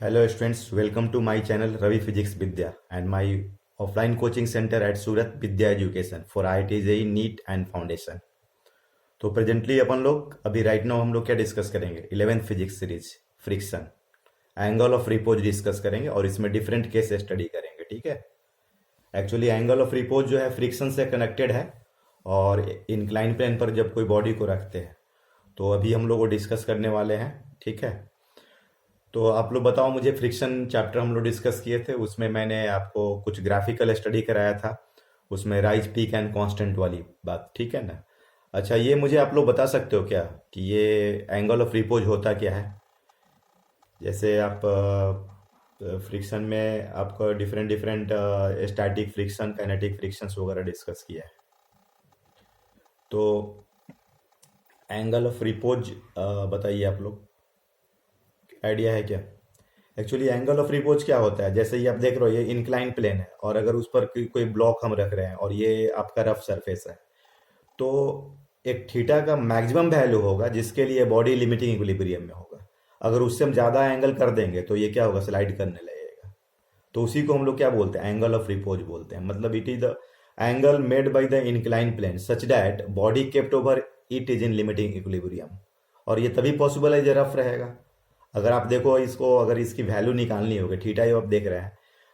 Hello students, welcome to my channel Ravi Physics Vidya and my offline coaching center at Surat Vidya Education for IIT JEE NEET and Foundation। तो presently अपन लोग अभी right now हम लोग क्या discuss करेंगे 11th physics series friction angle of repose discuss करेंगे और इसमें डिफरेंट केस स्टडी करेंगे। ठीक है। एक्चुअली एंगल ऑफ रिपोज जो है फ्रिक्शन से कनेक्टेड है और इंक्लाइन प्लेन पर जब कोई बॉडी को रखते हैं तो अभी हम लोग वो डिस्कस करने वाले हैं। ठीक है। तो आप लोग बताओ मुझे, फ्रिक्शन चैप्टर हम लोग डिस्कस किए थे, उसमें मैंने आपको कुछ ग्राफिकल स्टडी कराया था, उसमें राइज पीक एंड कांस्टेंट वाली बात। ठीक है ना। अच्छा, ये मुझे आप लोग बता सकते हो क्या कि ये एंगल ऑफ रिपोज होता क्या है? जैसे आप फ्रिक्शन में आपको different different static friction, kinetic frictions वगैरह डिस्कस किया है। तो एंगल ऑफ रिपोज बताइए आप लोग, आइडिया है क्या? एक्चुअली एंगल ऑफ रिपोज क्या होता है, जैसे ये आप देख रहे हो ये इंक्लाइन प्लेन है और अगर उस पर कोई ब्लॉक हम रख रहे हैं और ये आपका रफ सरफेस है तो एक थीटा का मैक्सिमम वैल्यू होगा जिसके लिए बॉडी लिमिटिंग इक्विलिब्रियम में होगा। अगर उससे हम ज़्यादा एंगल कर देंगे तो ये क्या होगा, स्लाइड करने लगेगा। तो उसी को हम लोग क्या बोलते हैं, एंगल ऑफ रिपोज बोलते हैं। मतलब it is the angle made by the incline plane such that body kept over it is in limiting equilibrium. और ये तभी पॉसिबल है जब रफ रहेगा। अगर आप देखो इसको, अगर इसकी वैल्यू निकालनी होगी, थीटा आप देख रहे हैं,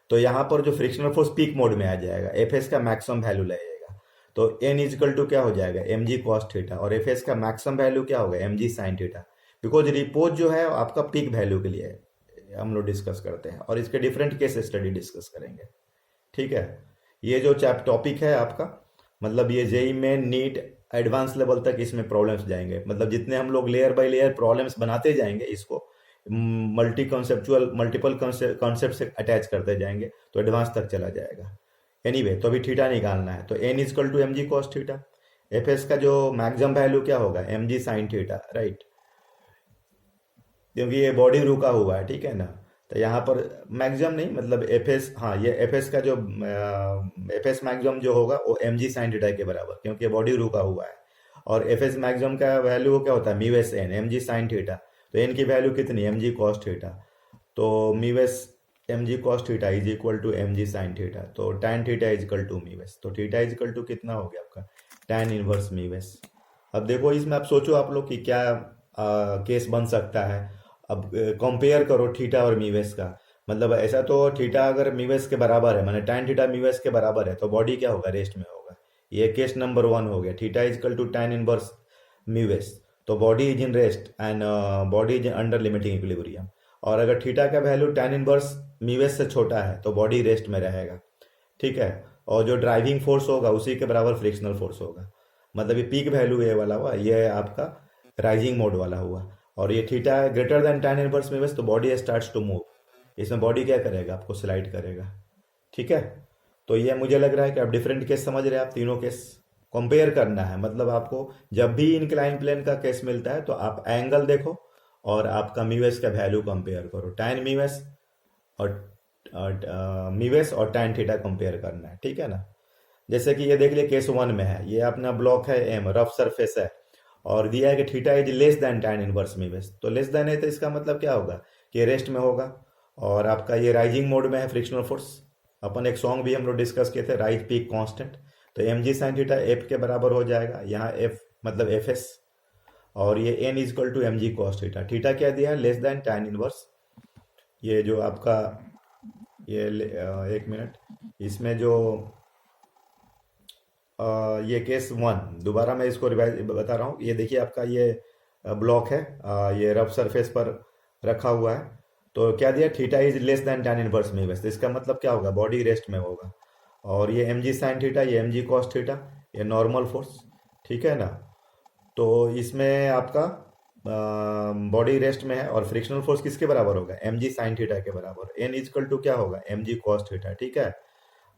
तो यहाँ पर जो फ्रिक्शनल फोर्स पीक मोड में आ जाएगा, एफ एस का मैक्सिमम वैल्यू लगेगा। तो एन इजकल टू क्या हो जाएगा, एम जी कॉस थीटा, और एफ एस का मैक्सिमम वैल्यू क्या होगा, M G sine theta. Because repose जो है आपका पीक वैल्यू के लिए हम लोग डिस्कस करते हैं और इसके डिफरेंट केस स्टडी डिस्कस करेंगे। ठीक है। ये जो टॉपिक है आपका, मतलब ये जेई में नीट एडवांस लेवल तक इसमें प्रॉब्लम्स जाएंगे। मतलब जितने हम लोग लेयर बाय लेयर प्रॉब्लम्स बनाते जाएंगे, इसको मल्टीपल कॉन्सेप्ट से अटैच करते जाएंगे तो एडवांस तक चला जाएगा। एनीवे, तो अभी थीटा निकालना है, तो N is equal to M G cos theta. F S का जो मैक्सिमम वैल्यू क्या होगा, M G sine theta, right, क्योंकि ये बॉडी रुका हुआ है। ठीक है ना। तो यहाँ पर मैक्सिमम नहीं, मतलब एफ एस, हाँ, ये एफ एस का जो एफ एस मैक्सिमम जो होगा वो एम जी साइन थीटा के बराबर, क्योंकि बॉडी रुका हुआ है। और एफ एस मैक्सिमम का वैल्यू क्या होता है, mu S N, M G sine theta. तो एन की वैल्यू कितनी, एम जी कॉस थीटा। तो mu S M G cos theta is equal to M G sine theta. तो tan theta is equal to mu S. तो theta is equal to कितना हो गया आपका, टैन इनवर्स म्यू एस। अब देखो इसमें आप सोचो आप लोग कि क्या केस बन सकता है। अब कंपेयर करो थीटा और म्यूएस का। मतलब ऐसा तो थीटा अगर म्यूएस के बराबर है, माने tan थीटा म्यूएस के बराबर है, तो बॉडी क्या होगा, रेस्ट में होगा। ये केस नंबर 1 हो गया, theta is equal to tan inverse mu S. तो body is in rest and body is under limiting equilibrium. और अगर थीटा का वैल्यू tan इनवर्स म्यूएस से छोटा है तो बॉडी रेस्ट में रहेगा। ठीक है। और जो ड्राइविंग फोर्स होगा उसी के बराबर फ्रिक्शनल फोर्स होगा। मतलब ये पीक वैल्यू ये वाला हुआ, ये आपका राइजिंग मोड वाला हुआ। और ये theta greater than tan inverse mu S, तो बॉडी स्टार्ट्स टू मूव। इसमें बॉडी क्या करेगा, आपको स्लाइड करेगा। ठीक है। तो ये मुझे लग रहा है कि आप डिफरेंट केस समझ रहे हैं। आप तीनों केस कंपेयर करना है। मतलब आपको जब भी इंक्लाइन प्लेन का केस मिलता है तो आप एंगल देखो और आपका म्यूएस का वैल्यू कंपेयर करो, टैन म्यूएस और म्यूएस और टैन थीटा कंपेयर करना है। ठीक है ना। जैसे कि ये देख लिया केस 1 में है, ये अपना ब्लॉक है एम, रफ सरफेस है, और दिया है कि theta is less than tan inverse mu S. तो लेस देन है तो इसका मतलब क्या होगा कि रेस्ट में होगा। और आपका ये राइजिंग मोड में है फ्रिक्शनल फोर्स। अपन एक सॉन्ग भी हम लोग डिस्कस किए थे, राइज पीक कांस्टेंट। तो M G sine theta F के बराबर हो जाएगा, यहाँ एफ मतलब एफ एस, और ये N is equal to M G cos theta. Theta क्या दिया है, लेस देन tan इनवर्स। ये जो आपका ये एक मिनट, इसमें जो ये केस 1, दोबारा मैं इसको रिवाइज बता रहा हूँ। ये देखिए आपका ये ब्लॉक है, ये रफ सरफेस पर रखा हुआ है। तो क्या दिया, theta is less than tan inverse mu S. तो इसका मतलब क्या होगा, बॉडी रेस्ट में होगा। और ये एम जी साइन थीटा, ये एम जी कॉस थीटा, ये नॉर्मल फोर्स। ठीक है ना। तो इसमें आपका बॉडी रेस्ट में है और फ्रिक्शनल फोर्स किसके बराबर होगा, एम जी साइन थीटा के बराबर। एन इजकल टू क्या होगा, एम जी कॉस थीटा। ठीक है।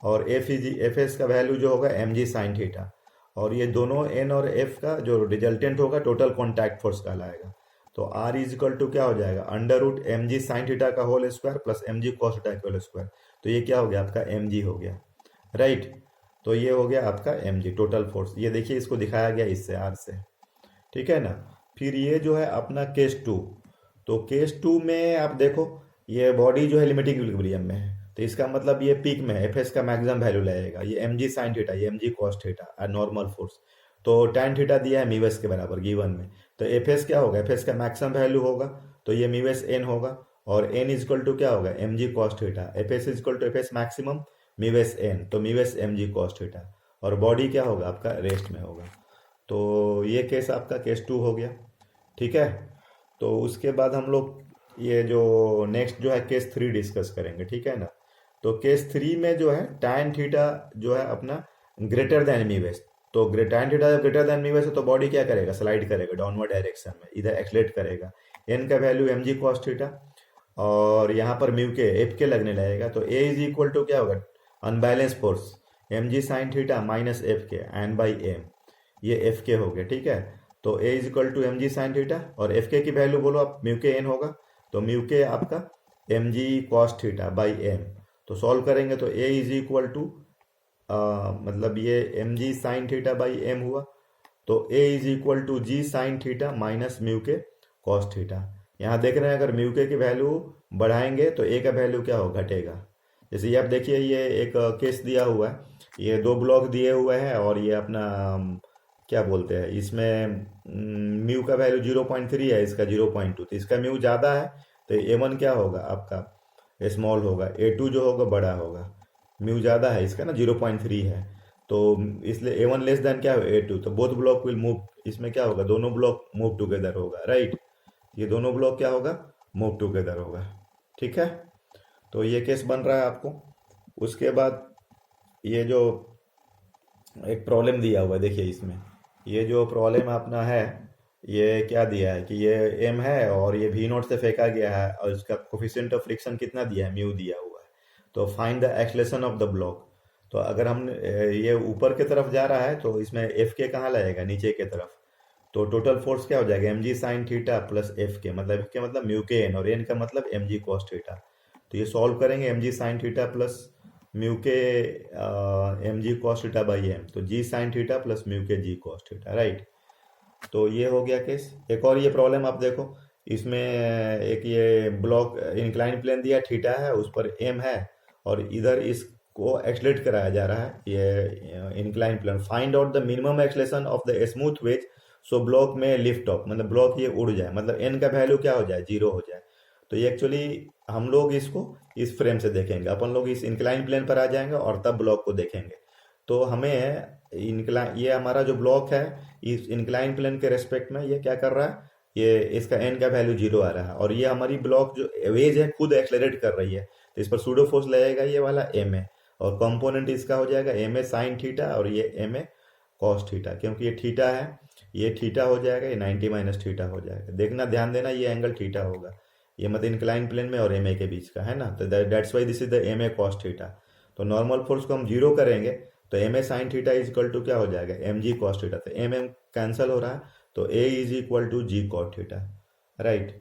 और एफ एस का वैल्यू जो होगा एम जी साइन थीटा। और ये दोनों एन और एफ का जो रिजल्टेंट होगा टोटल कॉन्टैक्ट फोर्स कहलाएगा। तो आर इज इक्वल टू क्या हो जाएगा, under root M G sine theta का whole square plus M G cos theta का होल स्क्वायर। तो ये क्या हो गया आपका, एम जी हो गया, राइट। तो ये हो गया आपका एम जी टोटल फोर्स। ये देखिए इसको दिखाया गया इससे, आर से। ठीक है ना। फिर ये जो है अपना केस 2। तो केस 2 में आप देखो ये बॉडी जो है लिमिटिंग इक्विलिब्रियम में है, तो इसका मतलब ये पीक में है, एफ एस का मैक्सिमम वैल्यू लगेगा, ये एम जी साइन थीटा, ये एम जी कॉस थीटा और नॉर्मल फोर्स। तो tan थीटा दिया है म्यूएस के बराबर गिवन में, तो एफ एस क्या होगा, एफ एस का मैक्सिमम वैल्यू होगा, तो ये म्यूएस एन होगा, और एन इज इक्वल टू क्या होगा, M G cos theta, F S is equal to F S maximum mu S N, तो mu S M G cos theta, और बॉडी क्या होगा आपका रेस्ट में होगा। तो ये केस आपका केस 2 हो गया, ठीक है। तो उसके बाद हम लोग ये जो नेक्स्ट जो है केस 3 डिस्कस करेंगे, ठीक है ना। तो केस 3 में जो है tan थीटा जो है अपना ग्रेटर देन म्यूएस, तो tan थीटा जब ग्रेटर देन म्यूएस है तो बॉडी क्या करेगा, स्लाइड करेगा डाउनवर्ड डायरेक्शन में, इधर एक्सलेट करेगा, एन का value M G cos theta, और यहाँ पर म्यू के एफ के लगने लगेगा, तो ए इज इक्वल टू क्या होगा, unbalance force M G sine theta minus F K N by M, ये एफ के हो गया, ठीक है। तो A is equal to M G sine theta, और एफ के की वैल्यू बोलो आप, म्यू के एन होगा, तो म्यू के आपका M G cos theta by M, तो सॉल्व करेंगे तो ए इज इक्वल टू मतलब ये M G sine theta by M हुआ, तो A is equal to G sine theta minus mu K cos theta. यहाँ देख रहे हैं अगर म्यू के की वैल्यू बढ़ाएंगे तो ए का वैल्यू क्या हो, घटेगा। जैसे ये आप देखिए, ये एक केस दिया हुआ है, ये 2 ब्लॉक दिए हुए हैं, और ये अपना क्या बोलते हैं इसमें म्यू का वैल्यू 0.3 है, इसका 0.2, तो इसका म्यू ज़्यादा है, तो A1 क्या होगा आपका स्मॉल होगा, A2 जो होगा बड़ा होगा, म्यू ज़्यादा है इसका ना 0.3 है, तो इसलिए A1 लेस देन क्या है A2, तो बोथ ब्लॉक विल मूव, इसमें क्या होगा, दोनों ब्लॉक मूव टुगेदर होगा, राइट। ये दोनों ब्लॉक क्या होगा, मूव टुगेदर होगा, ठीक है। तो ये केस बन रहा है आपको। उसके बाद ये जो एक प्रॉब्लम दिया हुआ है, देखिए इसमें ये जो प्रॉब्लम अपना है, ये क्या दिया है कि ये एम है और ये वी नोट से फेंका गया है, और इसका कोफिशिएंट ऑफ फ्रिक्शन कितना दिया है, म्यू दिया हुआ है। तो find the acceleration of the block, तो अगर हम ये ऊपर की तरफ जा रहा है तो इसमें एफ के कहाँ लगेगा, नीचे की तरफ, तो टोटल फोर्स क्या हो जाएगा, M G sine theta plus F के, मतलब एफ के मतलब म्यू के एन, और एन का मतलब एम जी कॉस थीटा। तो ये सॉल्व करेंगे, M G sine theta plus mu K M G cos theta by M, तो G sine theta plus mu K G cos theta, right. तो ये हो गया केस। एक और ये प्रॉब्लम आप देखो, इसमें एक ये ब्लॉक इंक्लाइन प्लेन दिया, थीटा है, उस पर एम है, और इधर इसको एक्सलेट कराया जा रहा है, ये incline plane. Find out the minimum acceleration of the smooth wedge so block may lift off, मतलब ब्लॉक ये उड़ जाए, मतलब एन का वैल्यू क्या हो जाए, 0 हो जाए। तो ये एक्चुअली हम लोग इसको इस फ्रेम से देखेंगे, अपन लोग इस इंक्लाइन प्लेन पर आ जाएंगे और तब ब्लॉक को देखेंगे। तो हमें इंक्लाइन, ये हमारा जो ब्लॉक है इस इंक्लाइन प्लेन के रेस्पेक्ट में ये क्या कर रहा है, ये इसका एन का वैल्यू 0 आ रहा है, और ये हमारी ब्लॉक जो वेज है खुद एक्सेलरेट कर रही है, तो इस पर सूडो फोर्स लगेगा, ये वाला एम ए, और कंपोनेंट इसका हो जाएगा एम ए साइन थीटा, और ये एम ए कॉस थीटा, क्योंकि ये थीटा है, ये थीटा हो जाएगा, ये 90 माइनस थीटा हो जाएगा। देखना, ध्यान देना, ये एंगल थीटा होगा, ये मतलब इंक्लाइन प्लेन में और एम ए के बीच का है ना, तो that's why this is the M A cos theta. तो नॉर्मल फोर्स को हम 0 करेंगे तो M A sine theta is equal to क्या हो जाएगा, एम जी कॉस थीटा, तो एम एम कैंसिल हो रहा है, तो A is equal to G cot theta, right.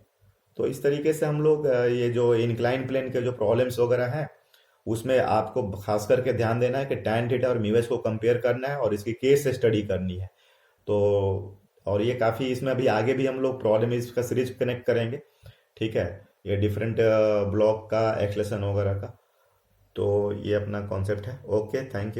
तो इस तरीके से हम लोग ये जो इंक्लाइन प्लेन के जो प्रॉब्लम्स वगैरह हैं उसमें आपको खास करके ध्यान देना है कि tan थीटा और म्यूएस को कंपेयर करना है और इसकी केस स्टडी करनी है। तो और ये काफ़ी, इसमें अभी आगे भी हम लोग प्रॉब्लम इसका सीरीज कनेक्ट करेंगे, ठीक है, ये डिफरेंट ब्लॉक का एक्सलेशन वगैरह का। तो ये अपना कॉन्सेप्ट है। Okay, thank you.